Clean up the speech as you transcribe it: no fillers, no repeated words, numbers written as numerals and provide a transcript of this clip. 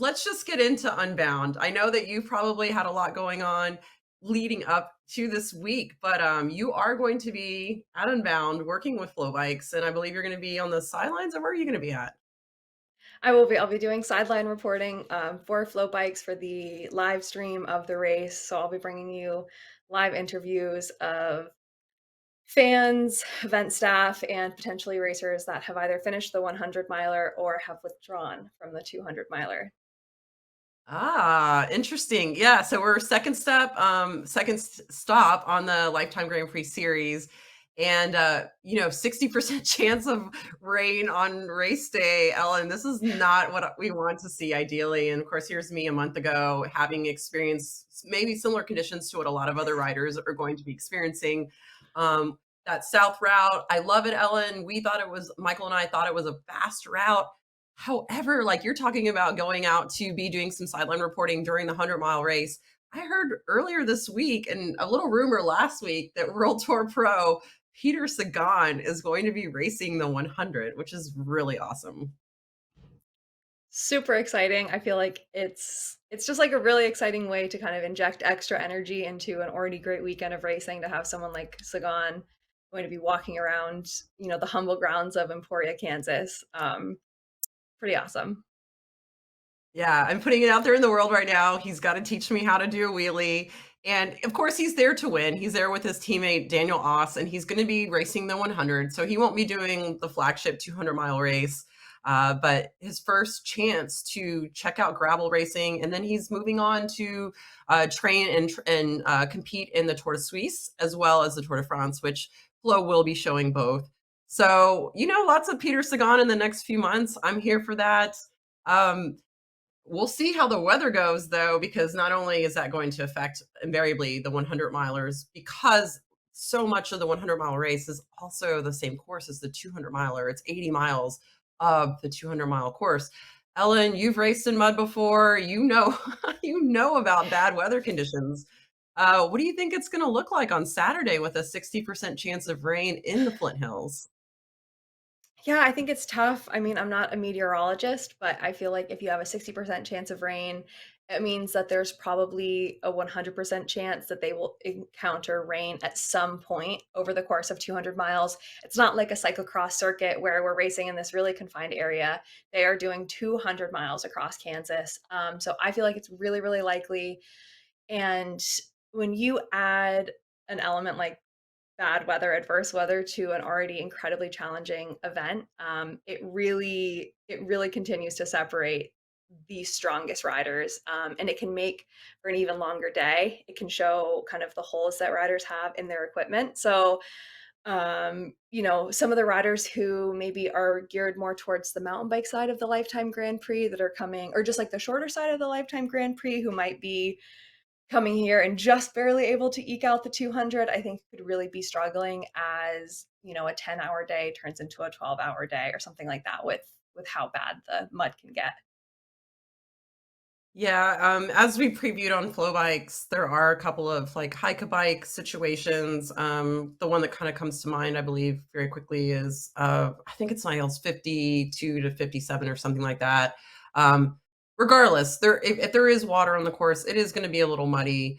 let's just get into Unbound. I know that you've probably had a lot going on leading up to this week, but you are going to be at Unbound working with FloBikes, and I believe you're going to be on the sidelines. Or where are you going to be at? I'll be doing sideline reporting for FloBikes for the live stream of the race. So I'll be bringing you live interviews of fans, event staff, and potentially racers that have either finished the 100 miler or have withdrawn from the 200 miler. Ah, interesting. Yeah, so we're second stop on the Lifetime Grand Prix series. And 60% chance of rain on race day, Ellen. This is not what we want to see ideally. And of course, here's me a month ago having experienced maybe similar conditions to what a lot of other riders are going to be experiencing. Um, that south route, I love it, Ellen. Michael and I thought it was a fast route. However, like you're talking about going out to be doing some sideline reporting during the 100-mile race. I heard earlier this week and a little rumor last week that World Tour Pro Peter Sagan is going to be racing the 100, which is really awesome. Super exciting. I feel like it's just like a really exciting way to kind of inject extra energy into an already great weekend of racing to have someone like Sagan going to be walking around, the humble grounds of Emporia, Kansas. Pretty awesome. Yeah, I'm putting it out there in the world right now. He's got to teach me how to do a wheelie. And of course, he's there to win. He's there with his teammate, Daniel Oss, and he's going to be racing the 100. So he won't be doing the flagship 200-mile race, but his first chance to check out gravel racing. And then he's moving on to train and compete in the Tour de Suisse as well as the Tour de France, which Flo will be showing both. So, lots of Peter Sagan in the next few months. I'm here for that. Um, We'll see how the weather goes, though, because not only is that going to affect invariably the 100 milers, because so much of the 100-mile race is also the same course as the 200 miler. It's 80 miles of the 200-mile course. Ellen, you've raced in mud before. You know, you know about bad weather conditions. What do you think it's going to look like on Saturday with a 60% chance of rain in the Flint Hills? Yeah, I think it's tough. I mean, I'm not a meteorologist, but I feel like if you have a 60% chance of rain, it means that there's probably a 100% chance that they will encounter rain at some point over the course of 200 miles. It's not like a cyclocross circuit where we're racing in this really confined area. They are doing 200 miles across Kansas. So I feel like it's really, really likely. And when you add an element like bad weather, adverse weather to an already incredibly challenging event, it really continues to separate the strongest riders, and it can make for an even longer day. It can show kind of the holes that riders have in their equipment. So, some of the riders who maybe are geared more towards the mountain bike side of the Lifetime Grand Prix that are coming, or just like the shorter side of the Lifetime Grand Prix, who might be coming here and just barely able to eke out the 200, I think could really be struggling as, a 10-hour day turns into a 12-hour day or something like that with how bad the mud can get. Yeah, as we previewed on FloBikes, there are a couple of like hike-a-bike situations. The one that kind of comes to mind, I believe, very quickly is I think it's miles 52 to 57 or something like that. Regardless, if there is water on the course, it is going to be a little muddy.